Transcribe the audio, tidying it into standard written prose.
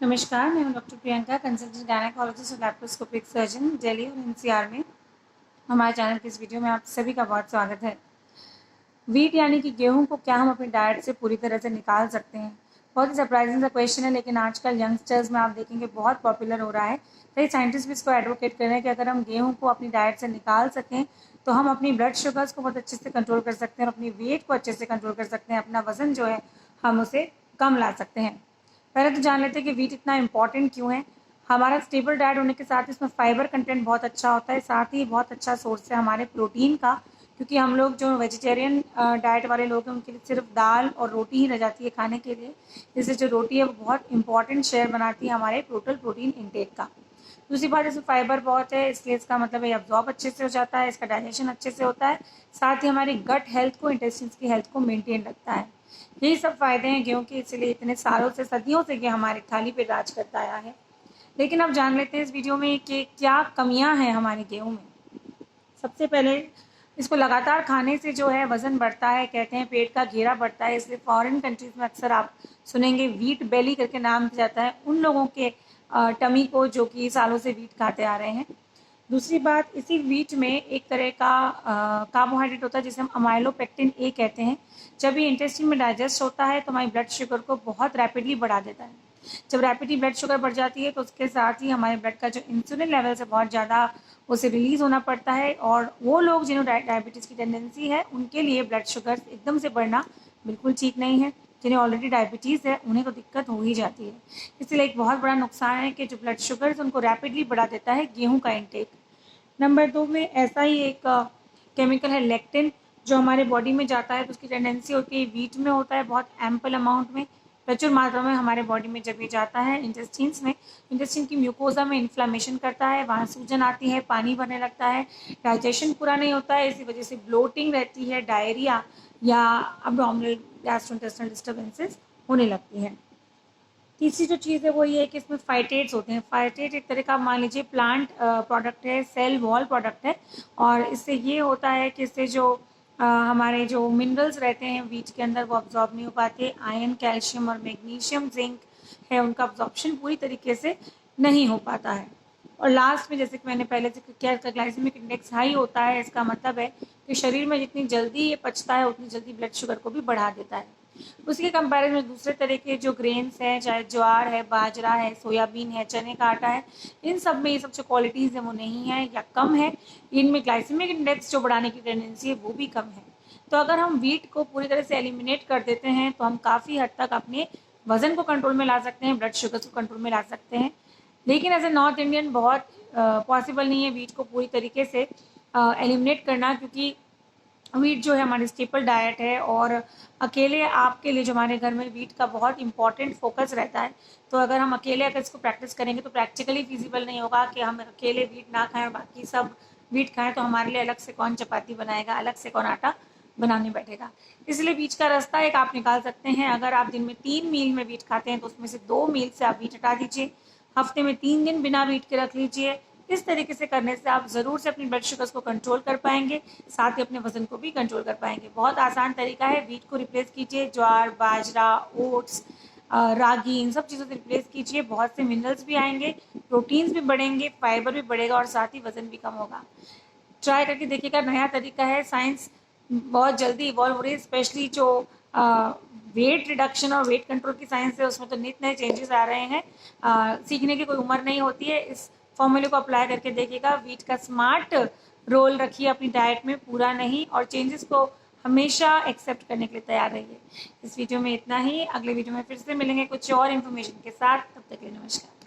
नमस्कार, मैं हूं डॉक्टर प्रियंका, कंसल्टेंट गायनेकोलॉजिस्ट और लैप्रोस्कोपिक सर्जन, दिल्ली और एनसीआर में। हमारे चैनल की इस वीडियो में आप सभी का बहुत स्वागत है। व्हीट यानी कि गेहूं को क्या हम अपनी डाइट से पूरी तरह से निकाल सकते हैं? बहुत ही सरप्राइजिंग सा क्वेश्चन है, लेकिन आजकल यंगस्टर्स में आप देखेंगे बहुत पॉपुलर हो रहा है। कई साइंटिस्ट भी इसको एडवोकेट कर रहे हैं कि अगर हम गेहूं को अपनी डाइट से निकाल सकें तो हम अपनी ब्लड शुगर्स को बहुत अच्छे से कंट्रोल कर सकते हैं और अपनी वेट को अच्छे से कंट्रोल कर सकते हैं। अपना वजन जो है हम उसे कम ला सकते हैं। पहले तो जान लेते हैं कि व्हीट इतना इंपॉर्टेंट क्यों है। हमारा स्टेबल डाइट होने के साथ इसमें फाइबर कंटेंट बहुत अच्छा होता है, साथ ही बहुत अच्छा सोर्स है हमारे प्रोटीन का, क्योंकि हम लोग जो वेजिटेरियन डाइट वाले लोग हैं उनके लिए सिर्फ दाल और रोटी ही रह जाती है खाने के लिए। इससे जो रोटी है वो बहुत इंपॉर्टेंट शेयर बनाती है हमारे टोटल प्रोटीन इंटेक का। दूसरी बात, इसमें फाइबर बहुत है, इसलिए इसका मतलब है एब्जॉर्ब अच्छे से हो जाता है, इसका डाइजेशन अच्छे से होता है, साथ ही हमारी गट हेल्थ को, इंटेस्टाइन्स की हेल्थ को मेंटेन रखता है। यही सब फायदे हैं गेहूं के, इसलिए इतने सालों से, सदियों से ये हमारी थाली पे राज करता आया है। लेकिन अब जान लेते हैं इस वीडियो में कि क्या कमियां हैं हमारे गेहूं में। सबसे पहले, इसको लगातार खाने से जो है वज़न बढ़ता है, कहते हैं पेट का घेरा बढ़ता है, इसलिए फॉरेन कंट्रीज़ में अक्सर आप सुनेंगे व्हीट बेली करके नाम दिया जाता है उन लोगों के टमी को जो कि सालों से व्हीट खाते आ रहे हैं। दूसरी बात, इसी व्हीट में एक तरह का कार्बोहाइड्रेट होता है जिसे हम अमाइलोपेक्टिन ए कहते हैं। जब ये इंटेस्टाइन में डाइजेस्ट होता है तो हमारी ब्लड शुगर को बहुत रैपिडली बढ़ा देता है। जब रैपिडली ब्लड शुगर बढ़ जाती है तो उसके साथ ही हमारे ब्लड का जो इंसुलिन लेवल है बहुत ज़्यादा उसे रिलीज़ होना पड़ता है, और वो लोग जिन्हें डायबिटीज़ की टेंडेंसी है उनके लिए ब्लड शुगर एकदम से बढ़ना बिल्कुल ठीक नहीं है। जिन्हें ऑलरेडी डायबिटीज़ है उन्हें तो दिक्कत हो ही जाती है। इसलिए एक बहुत बड़ा नुकसान है कि जो ब्लड शुगर है उनको रैपिडली बढ़ा देता है गेहूँ का इंटेक। नंबर 2 में ऐसा ही एक केमिकल है लेक्टिन, जो हमारे बॉडी में जाता है तो उसकी टेंडेंसी होती है, व्हीट में होता है बहुत एम्पल अमाउंट में, प्रचुर मात्रा में हमारे बॉडी में जब ये जाता है इंटेस्टिन्स में, इंटेस्टिन की म्यूकोजा में इन्फ्लामेशन करता है, वहाँ सूजन आती है, पानी भरने लगता है, डाइजेशन पूरा नहीं होता है, इसी वजह से ब्लोटिंग रहती है, डायरिया या अब्डोमिनल गैस्ट्रोइंटेस्टाइनल डिस्टर्बेंसेस होने लगती हैं। तीसरी जो चीज़ है वो ये है कि इसमें फाइटेट्स होते हैं। फाइटेट एक तरह का मान लीजिए प्लांट प्रोडक्ट है, सेल वॉल प्रोडक्ट है, और इससे ये होता है कि इससे जो हमारे जो मिनरल्स रहते हैं व्हीट के अंदर वो अब्जॉर्ब नहीं हो पाते। आयरन, कैल्शियम और मैग्नीशियम, जिंक है, उनका अब्जॉर्प्शन पूरी तरीके से नहीं हो पाता है। और लास्ट में, जैसे कि मैंने पहले जिक्र किया, इसका ग्लाइसेमिक इंडेक्स हाई होता है। इसका मतलब है कि शरीर में जितनी जल्दी ये पचता है उतनी जल्दी ब्लड शुगर को भी बढ़ा देता है। उसके कंपैरिजन में दूसरे तरह के जो ग्रेन्स हैं, चाहे ज्वार है, बाजरा है, सोयाबीन है, चने का आटा है, इन सब में ये सब जो क्वालिटीज़ हैं वो नहीं है या कम है। इनमें ग्लाइसेमिक इंडेक्स जो बढ़ाने की टेंडेंसी है वो भी कम है। तो अगर हम व्हीट को पूरी तरह से एलिमिनेट कर देते हैं तो हम काफ़ी हद तक अपने वज़न को कंट्रोल में ला सकते हैं, ब्लड शुगर को कंट्रोल में ला सकते हैं। लेकिन एज ए नॉर्थ इंडियन बहुत पॉसिबल नहीं है व्हीट को पूरी तरीके से एलिमिनेट करना, क्योंकि व्हीट जो है हमारी स्टेपल डाइट है, और अकेले आपके लिए जो हमारे घर में व्हीट का बहुत इंपॉर्टेंट फोकस रहता है, तो अगर हम अकेले अगर इसको प्रैक्टिस करेंगे तो प्रैक्टिकली फिजिबल नहीं होगा कि हम अकेले व्हीट ना खाएं और बाकी सब व्हीट खाएं। तो हमारे लिए अलग से कौन चपाती बनाएगा, अलग से कौन आटा बनाने बैठेगा। इसलिए बीच का रास्ता एक आप निकाल सकते हैं। अगर आप दिन में 3 मील में व्हीट खाते हैं तो उसमें से 2 मील से आप व्हीट हटा दीजिए, हफ्ते में 3 दिन बिना व्हीट के रख लीजिए। इस तरीके से करने से आप ज़रूर से अपनी ब्लड शुगर्स को कंट्रोल कर पाएंगे, साथ ही अपने वजन को भी कंट्रोल कर पाएंगे। बहुत आसान तरीका है, व्हीट को रिप्लेस कीजिए, ज्वार, बाजरा, ओट्स, रागी, इन सब चीज़ों से रिप्लेस कीजिए। बहुत से मिनरल्स भी आएंगे, प्रोटीन्स भी बढ़ेंगे, फाइबर भी बढ़ेगा और साथ ही वजन भी कम होगा। ट्राई करके देखिएगा, नया तरीका है। साइंस बहुत जल्दी इवॉल्व हो रही है, स्पेशली जो वेट रिडक्शन और वेट कंट्रोल की साइंस है उसमें तो नित नए चेंजेस आ रहे हैं। सीखने की कोई उम्र नहीं होती है। इस फॉर्मूले को अप्लाई करके देखिएगा, व्हीट का स्मार्ट रोल रखिए अपनी डाइट में, पूरा नहीं, और चेंजेस को हमेशा एक्सेप्ट करने के लिए तैयार रहिए। इस वीडियो में इतना ही, अगले वीडियो में फिर से मिलेंगे कुछ और इन्फॉर्मेशन के साथ। तब तक के लिए नमस्कार।